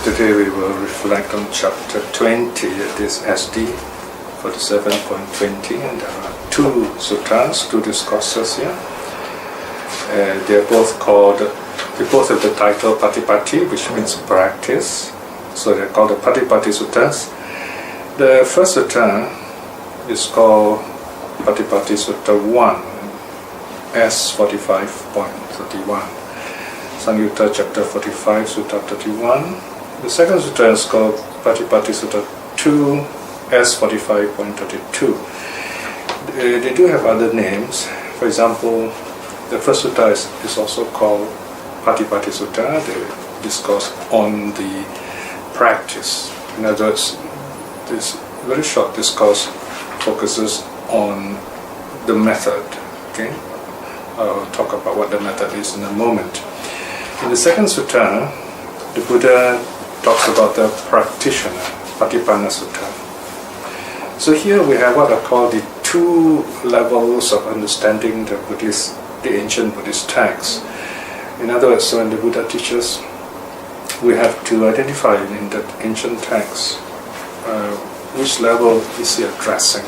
today we will reflect on chapter 20, that is SD 47.20, and there are two sutras, two discourses here. They both have the title Patipati, which means practice, so they're called the Patipati Suttas. The first sutta is called Patipati Sutta 1, S 45.31. Sangyutta chapter 45, Sutta 31. The second sutta is called Patipati Sutta 2, S 45.32. They do have other names. For example, the first sutta is also called Patipati Sutta. They discuss on the practice. In other words, this very short discourse focuses on the method. Okay, I'll talk about what the method is in a moment. In the second sutta, the Buddha talks about the practitioner, Patipanna Sutta. So here we have what are called the two levels of understanding the ancient Buddhist texts. In other words, when the Buddha teaches, we have to identify in that ancient text which level is he addressing.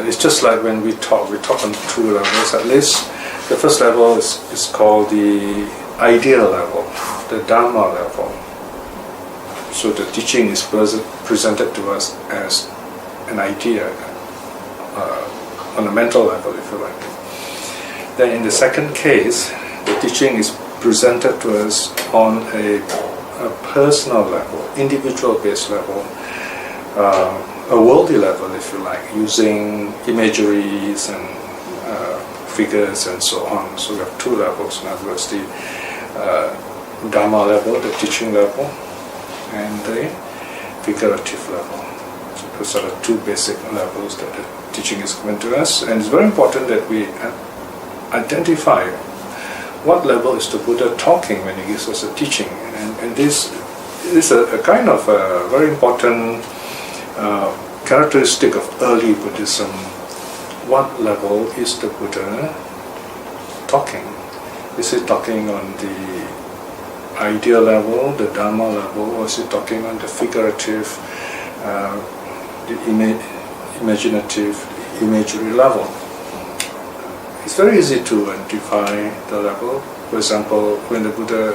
It's just like when we talk on two levels. At least the first level is called the idea level, the Dharma level. So the teaching is presented to us as an idea on a mental level, if you like. Then in the second case, the teaching is presented to us on a personal level, individual-based level, a worldly level, if you like, using imageries and figures and so on. So we have two levels. In other words, the Dharma level, the teaching level, and the figurative level. So those are the two basic levels that the teaching is given to us. And it's very important that we identify what level is the Buddha talking when he gives us a teaching. And this is a kind of a very important characteristic of early Buddhism. What level is the Buddha talking? Is he talking on the idea level, the Dharma level, or is he talking on the figurative, the imaginative, imagery level? It's very easy to identify the level. For example, when the Buddha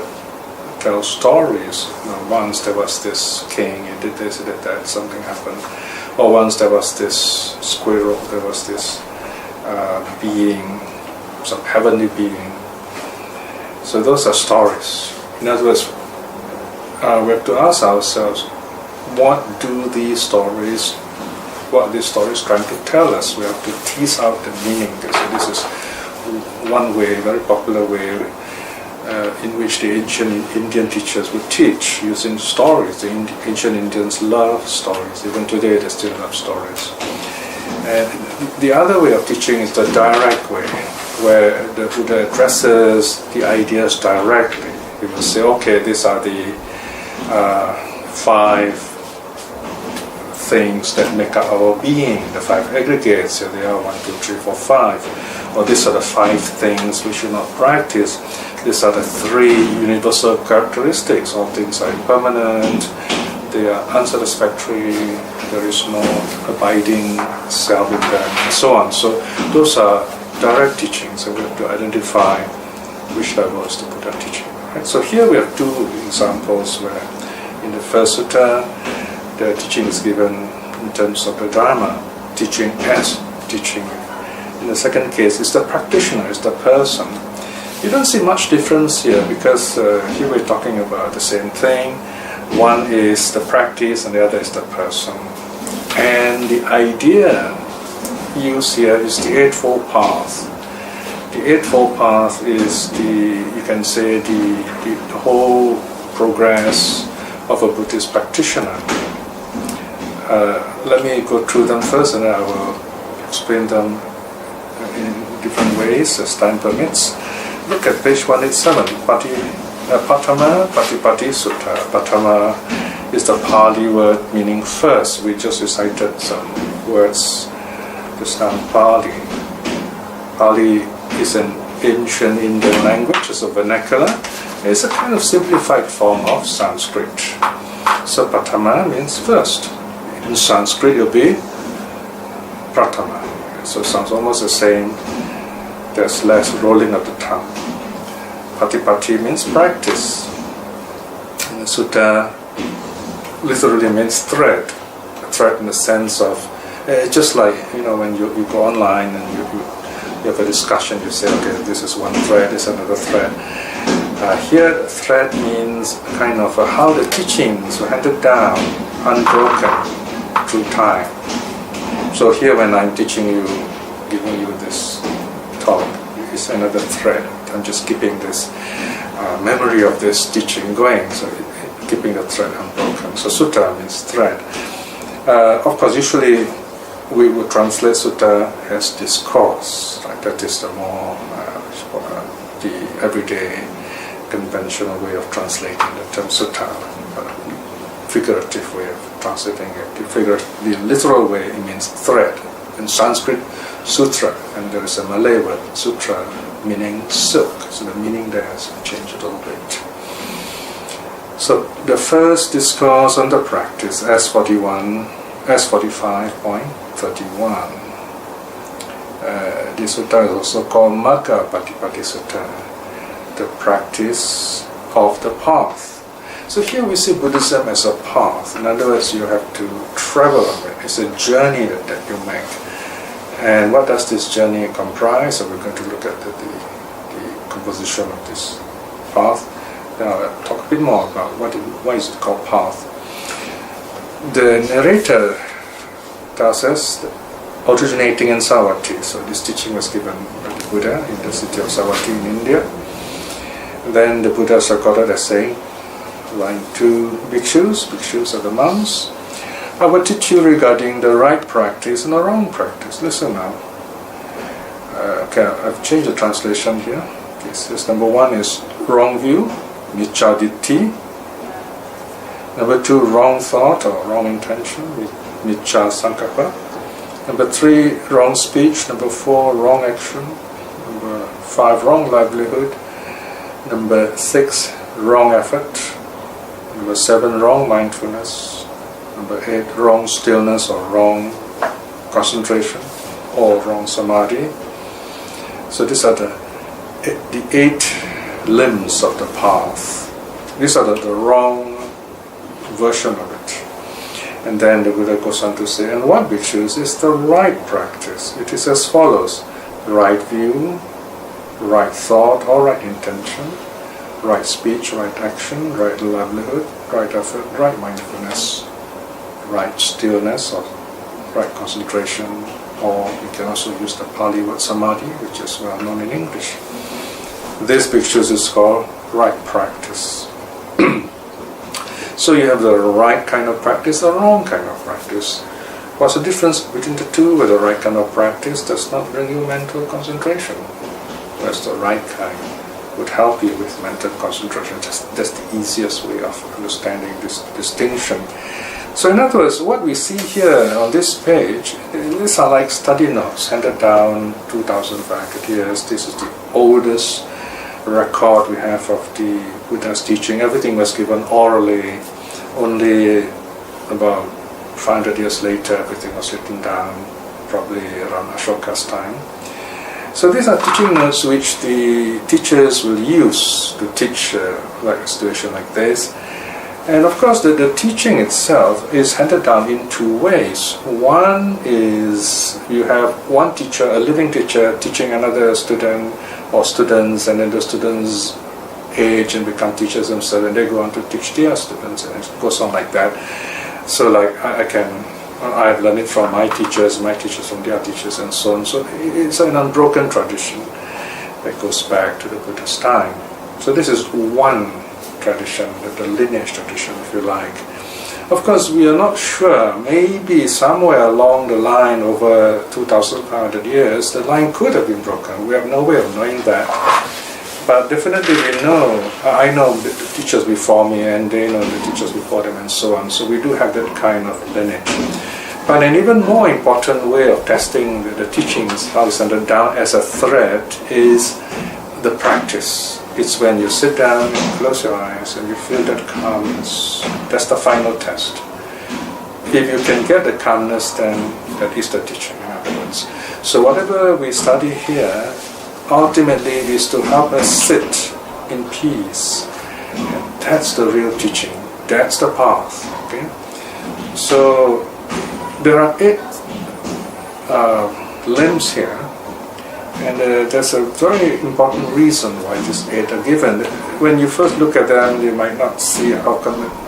tells stories, once there was this king, he did this, he did that, something happened. Or once there was this squirrel, there was this being, some heavenly being. So those are stories. In other words, we have to ask ourselves, what are these stories trying to tell us? We have to tease out the meaning. So this is one way, very popular way, in which the ancient Indian teachers would teach using stories. The ancient Indians love stories. Even today they still love stories. And the other way of teaching is the direct way, where the Buddha addresses the ideas directly. He will say, okay, these are the 5 things that make up our being, the 5 aggregates. Here they are, 1, 2, 3, 4, 5. Or these are the 5 things we should not practice. These are the 3 universal characteristics. All things are impermanent, they are unsatisfactory, there is no abiding self in them, and so on. So those are direct teachings, and we have to identify which level is the Buddha teaching. Right? So here we have 2 examples where in the first sutta, the teaching is given in terms of the Dharma, teaching as teaching. In the second case, it's the practitioner, it's the person. You don't see much difference here because here we're talking about the same thing. One is the practice and the other is the person. And the idea used here is the Eightfold Path. The Eightfold Path is you can say, the whole progress of a Buddhist practitioner. Let me go through them first, and then I will explain them in different ways as time permits. Look at page 187, Patama Patipati Sutta. Patama is the Pali word meaning first. We just recited some words just now in Pali. Pali is an ancient Indian language, it's a vernacular, It's a kind of simplified form of Sanskrit. So Pratama means first. In Sanskrit it will be Pratama. So it sounds almost the same. There's less rolling of the tongue. Patipati means practice. And the sutta literally means thread. A thread in the sense of, just like, when you go online and you have a discussion, you say, okay, this is one thread, this is another thread. Here, thread means kind of how the teachings were handed down, unbroken through time. So here when I'm teaching you, giving you this talk, it's another thread. I'm just keeping this memory of this teaching going, so keeping the thread unbroken. So sutta means thread. Of course, usually we would translate sutta as discourse. Right? That is the more the everyday conventional way of translating the term sutta. Figurative way of translating it. The literal way, it means thread. In Sanskrit, sutra, and there is a Malay word, sutra, meaning silk. So the meaning there has changed a little bit. So the first discourse on the practice, S45.31. This sutta is also called Magga Patipati Sutta, the practice of the path. So here we see Buddhism as a path. In other words, you have to travel on it. It's a journey that you make. And what does this journey comprise? So we're going to look at the composition of this path. Now I'll talk a bit more about why is it called path. The narrator tells us that originating in Savatthi. So this teaching was given by the Buddha in the city of Savatthi in India. Then the Buddha is recorded as saying, lying to bhikshus are the monks, I will teach you regarding the right practice and the wrong practice. Listen now. Okay, I've changed the translation here. This number one is wrong view, micchaditti. Number two, wrong thought or wrong intention, miccha sankappa. Number three, wrong speech. Number four, wrong action. Number five, wrong livelihood. Number six, wrong effort. Number seven, wrong mindfulness. Number eight, wrong stillness or wrong concentration or wrong samadhi. So these are the 8 limbs of the path. These are the wrong version of it. And then the Buddha goes on to say, and what bhikshus is the right practice? It is as follows: right view, right thought or right intention, right speech, right action, right livelihood, right effort, right mindfulness, right stillness or right concentration, or you can also use the Pali word samadhi, which is well known in English. This bhikshus is called right practice. So you have the right kind of practice, the wrong kind of practice. What's the difference between the two? With the right kind of practice does not bring you mental concentration, whereas the right kind would help you with mental concentration. That's the easiest way of understanding this distinction. So in other words, what we see here on this page, these are like study notes handed down 2,500 years. This is the oldest record we have of the Buddha's teaching. Everything was given orally. Only about 500 years later, everything was written down, probably around Ashoka's time. So these are teaching notes which the teachers will use to teach like a situation like this. And of course the teaching itself is handed down in 2 ways. One is you have one teacher, a living teacher, teaching another student or students, and then the students age and become teachers themselves, and they go on to teach their students, and it goes on like that. So like I've learned it from my teachers from their teachers, and so on. So it's an unbroken tradition that goes back to the Buddha's time. So this is one tradition, the lineage tradition, if you like. Of course, we are not sure. Maybe somewhere along the line, over 2,500 years, the line could have been broken. We have no way of knowing that. But definitely we know, I know the teachers before me, and they know the teachers before them, and so on. So we do have that kind of lineage. But an even more important way of testing the teachings, how it's handed down as a thread, is the practice. It's when you sit down, you close your eyes, and you feel that calmness. That's the final test. If you can get the calmness, then that is the teaching, in other words. So whatever we study here, ultimately is to help us sit in peace. And that's the real teaching. That's the path. Okay? So there are 8 limbs here. And there's a very important reason why these 8 are given. When you first look at them, you might not see how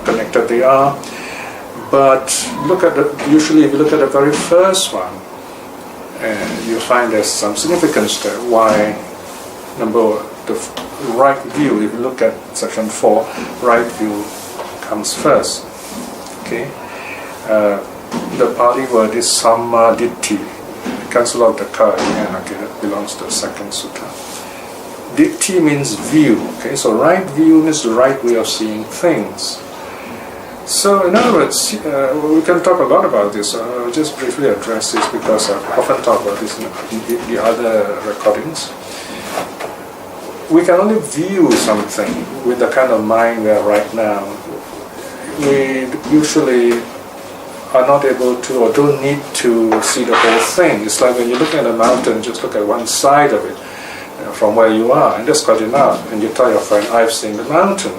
connected they are. But usually if you look at the very first one, you find there's some significance there. Why, the right view, if you look at section 4, right view comes first. Okay? The Pali word is sammaditthi. Cancel out the ka again, okay, that belongs to the second sutta. Ditthi means view, okay, so right view means the right way of seeing things. So in other words, we can talk a lot about this. I'll just briefly address this because I've often talked about this in the other recordings. We can only view something with the kind of mind we are right now. We usually are not able to or don't need to see the whole thing. It's like when you're looking at a mountain, just look at one side of it from where you are, and that's quite enough. And you tell your friend, I've seen the mountain.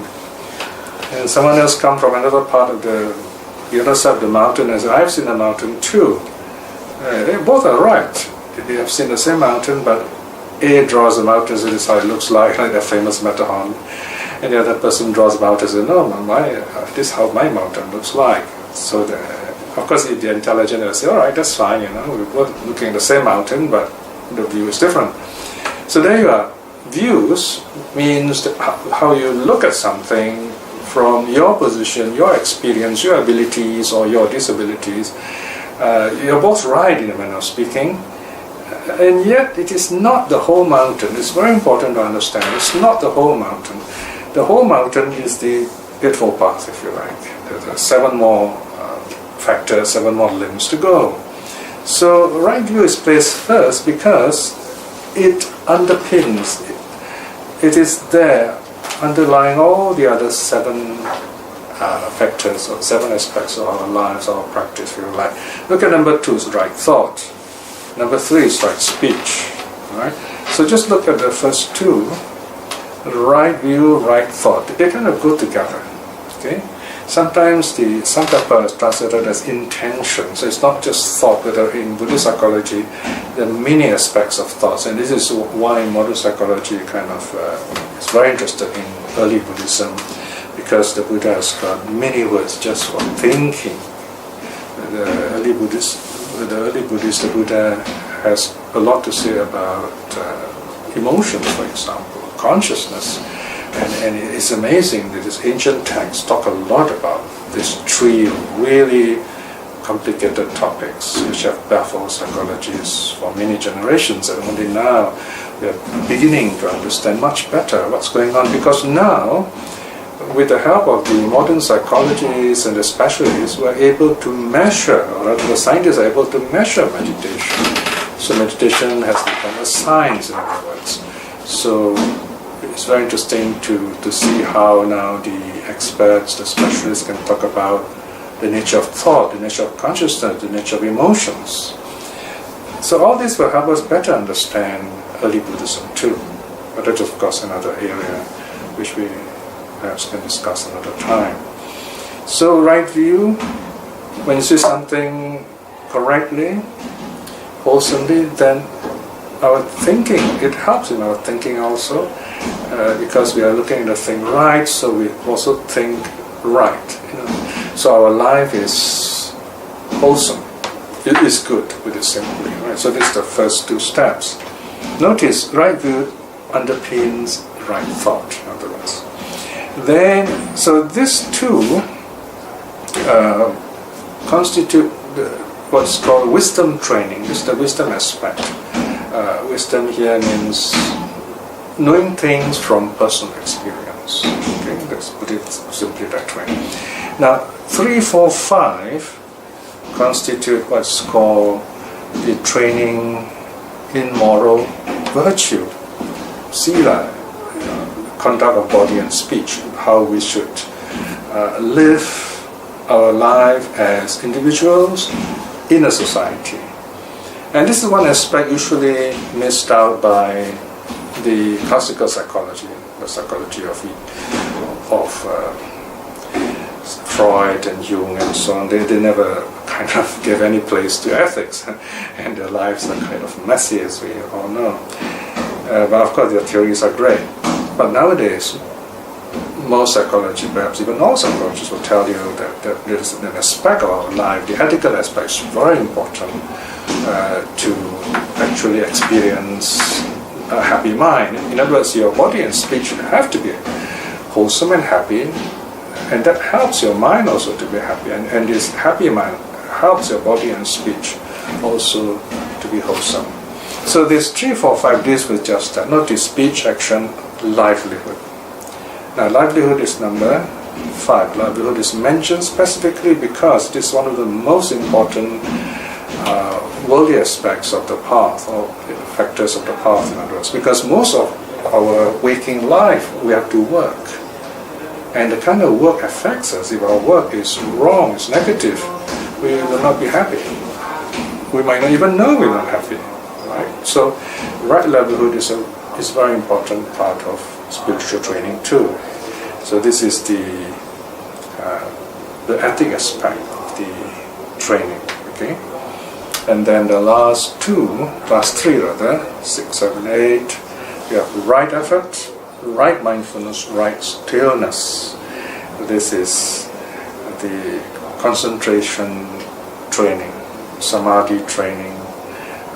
And someone else comes from another part of the other side of the mountain and says, I've seen the mountain too. They both are right. They have seen the same mountain, but A draws the mountain, so this is how it looks like the famous Matterhorn. And the other person draws the mountain and says, no, this is how my mountain looks like. So of course, if they're intelligent, they'll say, all right, that's fine, we're both looking at the same mountain, but the view is different. So there you are. Views means how you look at something from your position, your experience, your abilities, or your disabilities. You're both right in a manner of speaking, and yet it is not the whole mountain. It's very important to understand. It's not the whole mountain. The whole mountain is the Eightfold Path, if you like. There are 7 more factors, 7 more limbs to go. So right view is placed first because it underpins, it is there underlying all the other 7 factors or 7 aspects of our lives, our practice, if you like. Look at number 2 is right thought. Number 3 is right speech. Right? So just look at the first 2, right view, right thought. They kind of go together. Okay? Sometimes the sankappa is translated as intention, so it's not just thought, but in Buddhist psychology there are many aspects of thoughts, and this is why modern psychology kind of is very interested in early Buddhism, because the Buddha has got many words just for thinking. The early Buddhist, the Buddha has a lot to say about emotions, for example, consciousness. And it's amazing that these ancient texts talk a lot about this tree of really complicated topics which have baffled psychologists for many generations, and only now we are beginning to understand much better what's going on, because now, with the help of the modern psychologists and the specialists, we're able to measure, or rather the scientists are able to measure meditation. So meditation has become a science, in other words. So it's very interesting to see how now the experts, the specialists can talk about the nature of thought, the nature of consciousness, the nature of emotions. So all this will help us better understand early Buddhism too. But that's of course another area which we perhaps can discuss another time. So right view, when you see something correctly, wholesomely, then our thinking, it helps in our thinking also, because we are looking at the thing right, so we also think right. So our life is wholesome. It is good, with it simply. Right? So this is the first 2 steps. Notice, right view underpins right thought, in other words. Then, so these 2 constitute what's called wisdom training. This is the wisdom aspect. Wisdom here means knowing things from personal experience. Okay, let's put it simply that way. Now, 3, 4, 5 constitute what's called the training in moral virtue. sila, conduct of body and speech, how we should live our life as individuals in a society. And this is one aspect usually missed out by the classical psychology, the psychology of Freud and Jung and so on. They never kind of gave any place to ethics, and their lives are kind of messy, as we all know. But of course their theories are great. But nowadays, most psychology, perhaps even all psychologists, will tell you that there is an aspect of our life, the ethical aspect is very important to actually experience a happy mind. In other words, your body and speech have to be wholesome and happy, and that helps your mind also to be happy, and this happy mind helps your body and speech also to be wholesome. So this 3, 4, 5 deals with just that. Notice speech, action, livelihood. Now livelihood is number 5. Livelihood is mentioned specifically because it is one of the most important worldly aspects of the path, or factors of the path, in other words. Because most of our waking life we have to work, and the kind of work affects us. If our work is wrong, is negative, we will not be happy. We might not even know we're not happy, right? So right livelihood is a very important part of spiritual training too. So this is the ethic aspect of the training, okay? And then the last 3 rather, 6, 7, 8, we have right effort, right mindfulness, right stillness. This is the concentration training, samadhi training,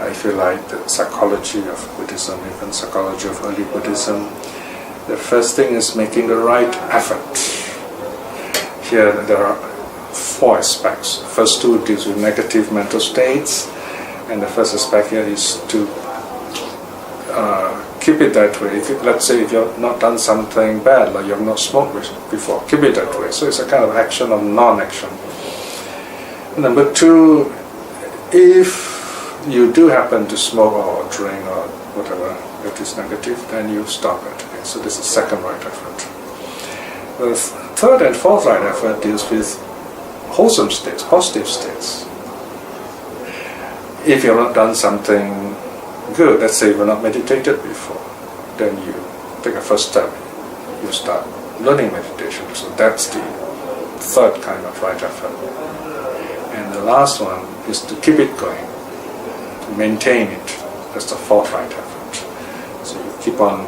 if you like, the psychology of Buddhism, even psychology of early Buddhism. The first thing is making the right effort. Here there are 4 aspects. The first 2 deals with negative mental states, and the first aspect here is to keep it that way. Let's say if you've not done something bad, like you've not smoked before, keep it that way. So it's a kind of action of non-action. Number 2, if you do happen to smoke or drink or whatever that is negative, then you stop it. Okay? So this is second right effort. The third and fourth right effort deals with wholesome states, positive states. If you've not done something good, let's say you've not meditated before, then you take a first step, you start learning meditation. So that's the third kind of right effort. And the last one is to keep it going, to maintain it. That's the fourth right effort. So you keep on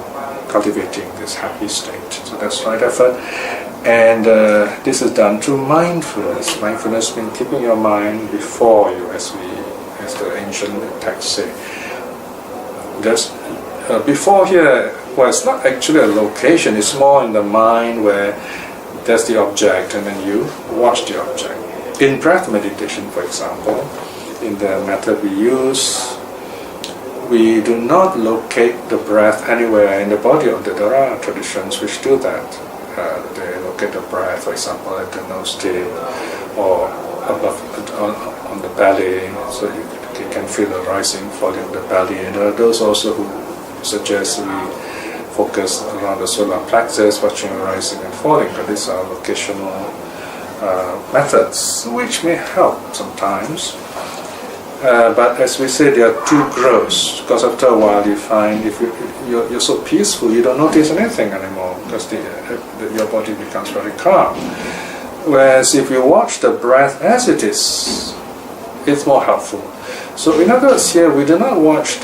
cultivating this happy state. So that's right effort. And this is done through mindfulness. Mindfulness means keeping your mind before you, as the ancient texts say. There's before here, well, it's not actually a location, it's more in the mind where there's the object and then you watch the object. In breath meditation, for example, in the method we use, we do not locate the breath anywhere in the body. There are traditions which do that. They locate the breath, for example, at the nose tip or above on the belly, so you can feel the rising, falling of the belly. And there are those also who suggest we focus around the solar plexus, watching the rising and falling. But these are locational methods which may help sometimes. But as we say, they are too gross, because after a while you find if you're so peaceful, you don't notice anything anymore, because your body becomes very calm. Whereas if you watch the breath as it is, it's more helpful. So in other words, here we do not watch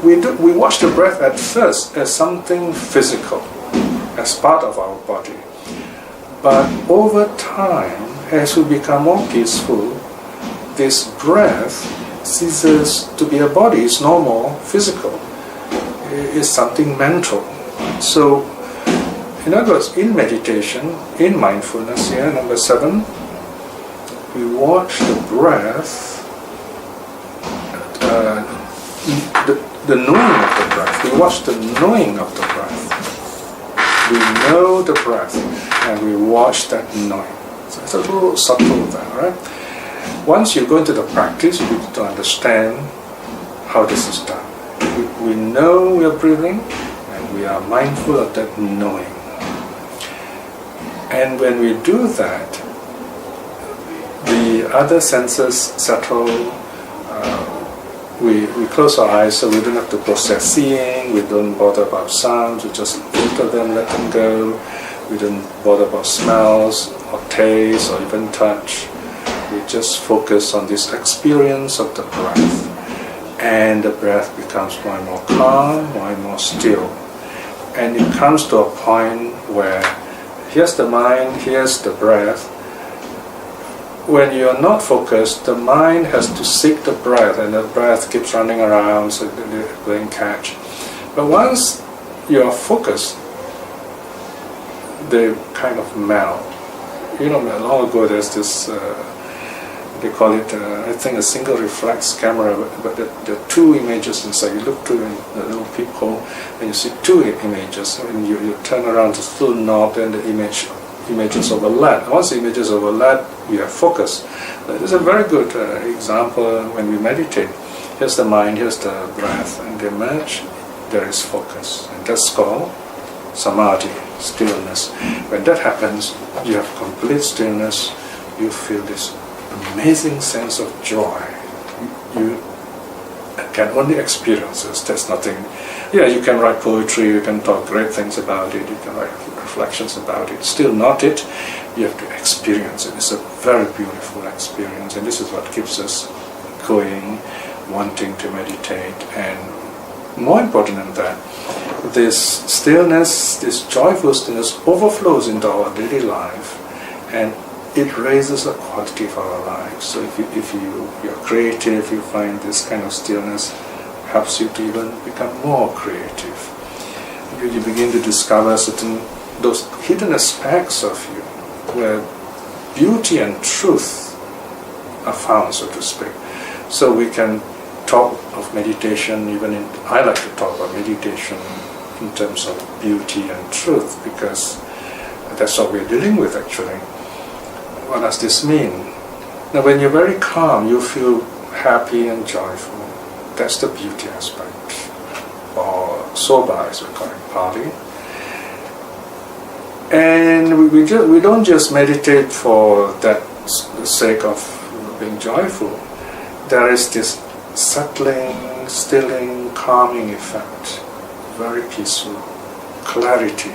we watch the breath at first as something physical, as part of our body. But over time, as we become more peaceful, this breath ceases to be a body. It's no more physical. It's something mental. So, in other words, in meditation, in mindfulness here, number 7, we watch the breath, the knowing of the breath. We watch the knowing of the breath. We know the breath, and we watch that knowing. So it's a little subtle there, right? Once you go into the practice, you need to understand how this is done. We know we are breathing, We are mindful of that knowing. And when we do that, the other senses settle. We close our eyes so we don't have to process seeing, we don't bother about sounds, we just filter them, let them go. We don't bother about smells or taste or even touch. We just focus on this experience of the breath. And the breath becomes more and more calm, more and more still. And it comes to a point where here's the mind, here's the breath. When you're not focused, the mind has to seek the breath, and the breath keeps running around, so they're playing catch. But once you're focused, they kind of meld. You know, long ago there's this, they call it, I think, a single reflex camera, but there are two images inside. You look through the little peephole, and you see two images. When you turn around this little knob, then the images overlap. Once the images overlap, you have focus. This is a very good example when we meditate. Here's the mind, here's the breath, and they merge, there is focus. And that's called samadhi, stillness. When that happens, you have complete stillness, you feel this amazing sense of joy. You can only experience this. There's nothing. Yeah, you can write poetry, you can talk great things about it, you can write reflections about it. Still not it. You have to experience it. It's a very beautiful experience, and this is what keeps us going, wanting to meditate. And more important than that, this stillness, this joyful stillness overflows into our daily life, and it raises the quality of our lives. So if you're creative, you find this kind of stillness helps you to even become more creative. You begin to discover those hidden aspects of you, where beauty and truth are found, so to speak. So we can talk of meditation, I like to talk about meditation in terms of beauty and truth, because that's what we're dealing with actually. What does this mean? Now when you're very calm, you feel happy and joyful. That's the beauty aspect, or soba as we call it in Pali. And we don't just meditate for that sake of being joyful. There is this settling, stilling, calming effect, very peaceful, clarity.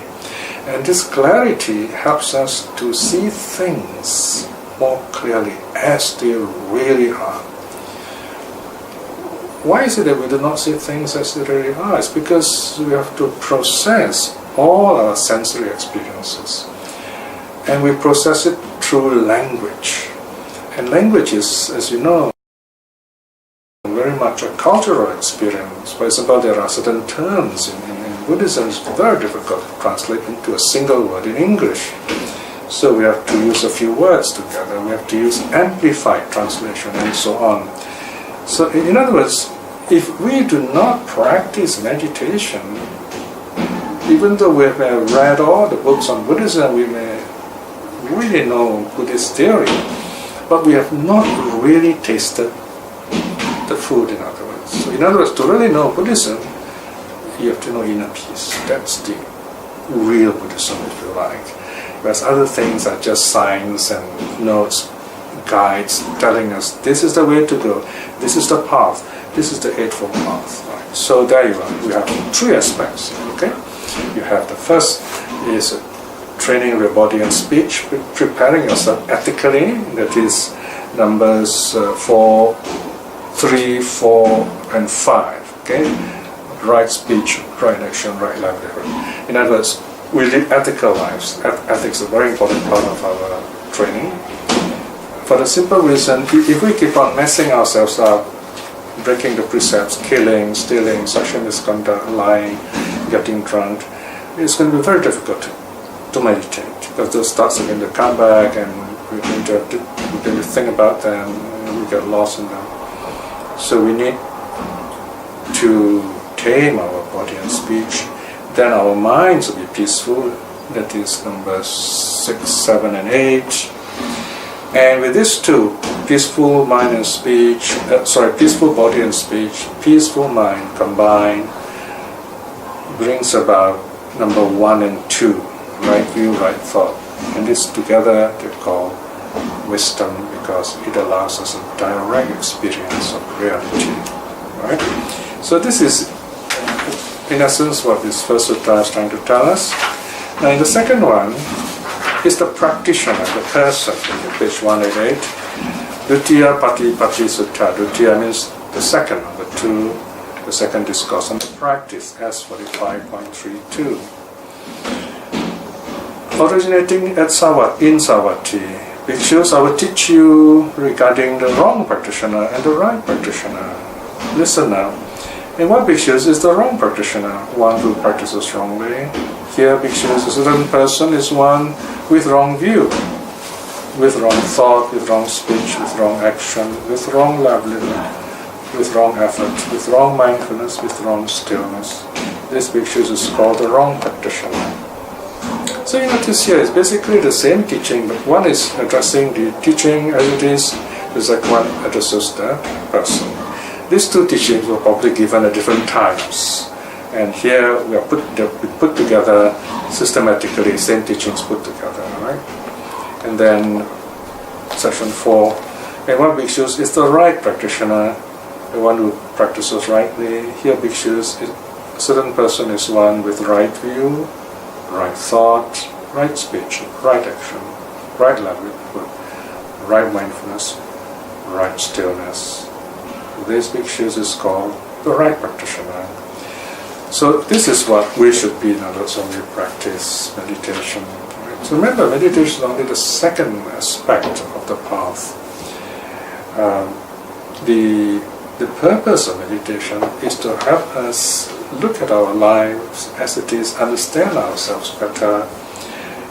And this clarity helps us to see things more clearly as they really are. Why is it that we do not see things as they really are? It's because we have to process all our sensory experiences. And we process it through language. And language is, as you know, very much a cultural experience. For example, there are certain terms in Buddhism. It's very difficult to translate into a single word in English. So we have to use a few words together. We have to use amplified translation and so on. So in other words, if we do not practice meditation, even though we may have read all the books on Buddhism, we may really know Buddhist theory, but we have not really tasted the food, in other words. So in other words, to really know Buddhism, you have to know inner peace. That's the real Buddhism, if you like. Whereas other things are just signs and notes, guides telling us this is the way to go, this is the path, this is the Eightfold Path. Right? So there you are. We have three aspects. Okay, you have the first is training your body and speech, preparing yourself ethically. That is numbers 4, 3, 4, and 5. Okay, right speech, right action, right livelihood. In other words, we live ethical lives. Ethics is a very important part of our training. For the simple reason, if we keep on messing ourselves up, breaking the precepts, killing, stealing, sexual misconduct, lying, getting drunk, it's going to be very difficult to meditate, because those thoughts are going to come back and we're going to think about them and we get lost in them. So we need to tame our body and speech. Then our minds will be peaceful. That is numbers 6, 7, and 8. And with these two, peaceful mind and speech, peaceful body and speech, peaceful mind combined, brings about number 1 and 2, right view, right thought. And this together they call wisdom, because it allows us a direct experience of reality. Right? So this is, in essence, what this first sutta is trying to tell us. Now in the second one is the practitioner, the person, page 188. Dutiya Patipatti Sutta. Dutiya means the second of the two, the second discourse on the practice, S45.32. Originating at in Savatthi, Bhikshus, I will teach you regarding the wrong practitioner and the right practitioner. Listen now. In what Bhikshus is the wrong practitioner? One who practices wrongly. Here Bhikshus, a certain person is one with wrong view, with wrong thought, with wrong speech, with wrong action, with wrong livelihood, with wrong effort, with wrong mindfulness, with wrong stillness. This Bhikshus is called the wrong practitioner. So you notice here, it's basically the same teaching, but one is addressing the teaching as it is, the second one addresses the person. These two teachings were probably given at different times. And here we are put together systematically, same teachings put together, right? And then section 4, and one Bhikshus is the right practitioner, the one who practices rightly. Here Bhikshus, a certain person is one with right view, right thought, right speech, right action, right livelihood, right mindfulness, right stillness. This Bhikshus is called the right practitioner. So this is what we should be in order when we practice meditation. Right? So remember, meditation is only the second aspect of the path. The purpose of meditation is to help us look at our lives as it is, understand ourselves better,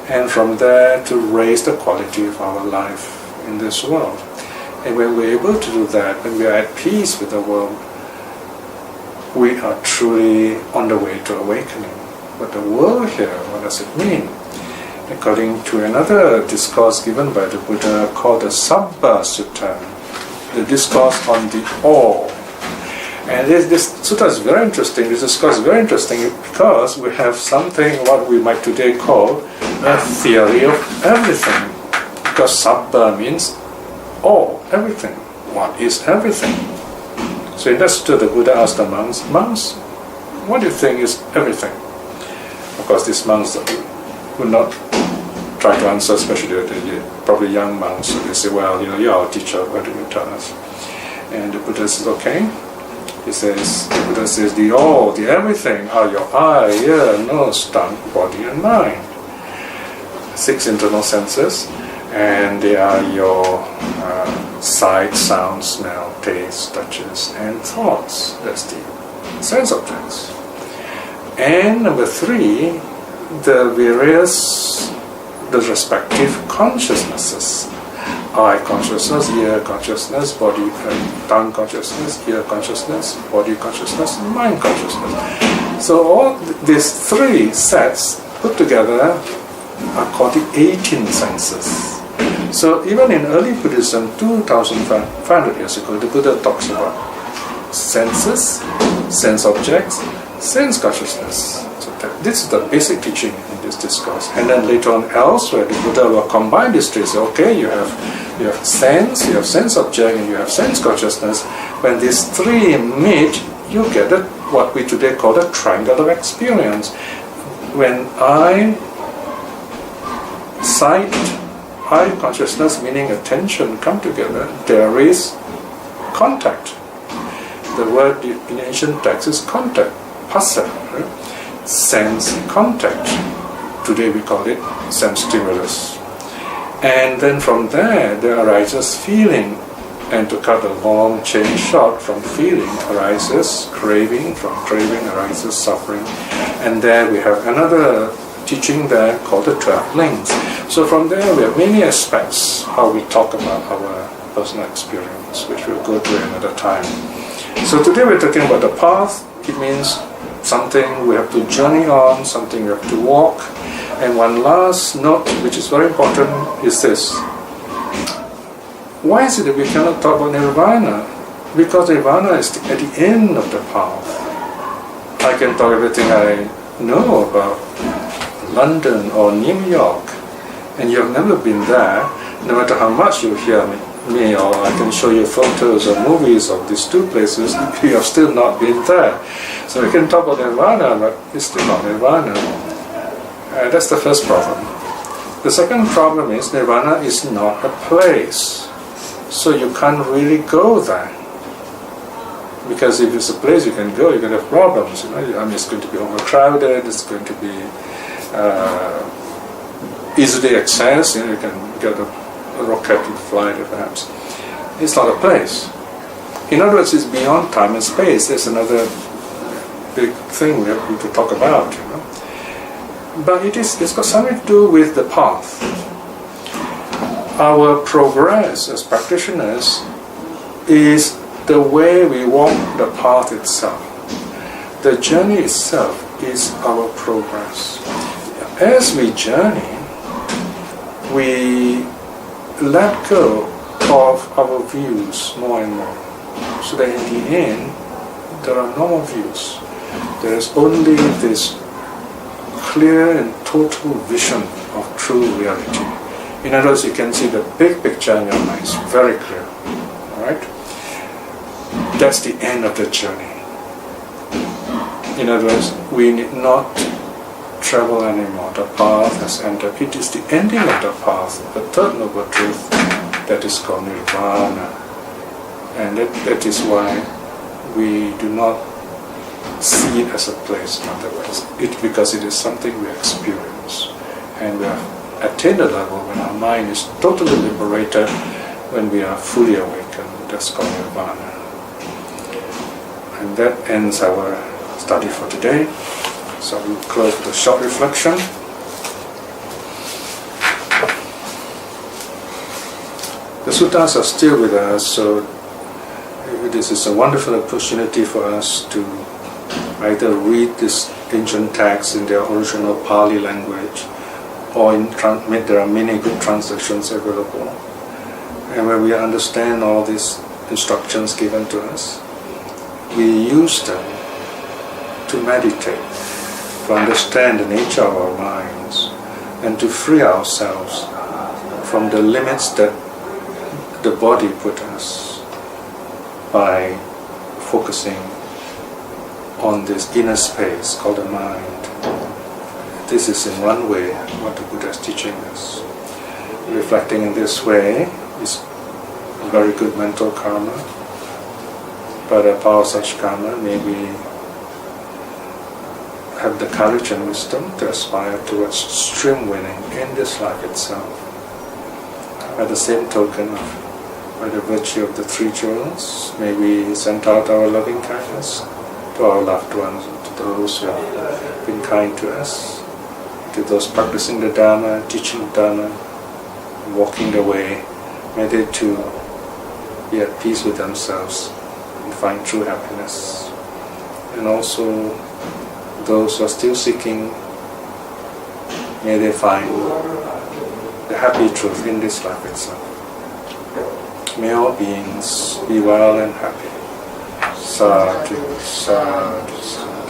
and from there to raise the quality of our life in this world. And when we're able to do that, when we are at peace with the world, we are truly on the way to awakening. But the world here, what does it mean? According to another discourse given by the Buddha called the Sabba Sutta, the discourse on the all. And this sutta is very interesting, this discourse is very interesting because we have something what we might today call a theory of everything. Because Sabba means all, everything. What is everything? So in that sutta the Buddha asked the monks, what do you think is everything? Of course these monks would not try to answer, especially the probably young monks. So they say, well, you're our teacher, what do you tell us? And the Buddha says, okay. The Buddha says, the all, the everything are your eye, ear, nose, tongue, body and mind. 6 internal senses, and they are your sight, sound, smell, taste, touches, and thoughts. That's the sense objects. And number 3, the respective consciousnesses. Eye consciousness, ear consciousness, body, tongue consciousness, ear consciousness, body consciousness, mind consciousness. So all these 3 sets put together are called the 18 senses. So even in early Buddhism, 2,500 years ago, the Buddha talks about senses, sense objects, sense consciousness. So this is the basic teaching in this discourse. And then later on elsewhere, the Buddha will combine these 3. Say, okay, you have sense, you have sense object, and you have sense consciousness. When these 3 meet, you get what we today call the triangle of experience. When sight, eye consciousness, meaning attention, come together, there is contact. The word in ancient texts is contact, phassa, right? Sense contact. Today we call it sense stimulus. And then from there arises feeling. And to cut a long chain short, from feeling arises craving, from craving arises suffering. And there we have another teaching there called the 12 links. So from there we have many aspects how we talk about our personal experience, which we'll go to another time. So today we're talking about the path. It means something we have to journey on, something we have to walk. And one last note, which is very important, is this. Why is it that we cannot talk about nirvana? Because nirvana is at the end of the path. I can talk everything I know about London or New York, and you've never been there. No matter how much you hear me, or I can show you photos or movies of these two places, you have still not been there. So we can talk about Nirvana, but it's still not Nirvana. That's the first problem. The second problem is Nirvana is not a place, so you can't really go there. Because if it's a place you can go, you're going to have problems. I mean, it's going to be overcrowded. It's going to be easily accessed. You can get a rocket and fly there, perhaps. It's not a place. In other words, it's beyond time and space. There's another big thing we have to talk about. But it's got something to do with the path. Our progress as practitioners is the way we walk the path itself. The journey itself is our progress. As we journey, we let go of our views more and more, so that in the end there are no more views. There is only this clear and total vision of true reality. In other words, you can see the big picture in your eyes, very clear. Alright? That's the end of the journey. In other words, we need not travel anymore. The path has ended. It is the ending of the path, the third noble truth, that is called Nirvana. And that is why we do not see it as a place, in other words. Because it is something we experience. And we have attained a level when our mind is totally liberated, when we are fully awakened. That's called Nirvana. And that ends our study for today. So we'll close with a short reflection. The suttas are still with us, so this is a wonderful opportunity for us to either read this ancient texts in their original Pali language, or there are many good translations available. And when we understand all these instructions given to us, we use them to meditate, to understand the nature of our minds, and to free ourselves from the limits that the body put us by focusing on this inner space called the mind. This is in one way what the Buddha is teaching us. Reflecting in this way is very good mental karma, but a power of such karma may we have the courage and wisdom to aspire towards stream winning in this life itself. By the same token, by the virtue of the three jewels, may we send out our loving kindness to our loved ones, to those who have been kind to us, to those practicing the Dharma, teaching the Dharma, walking the way. May they too be at peace with themselves and find true happiness. And also those who are still seeking, may they find the happy truth in this life itself. May all beings be well and happy. Sadhu, sadhu, sadhu.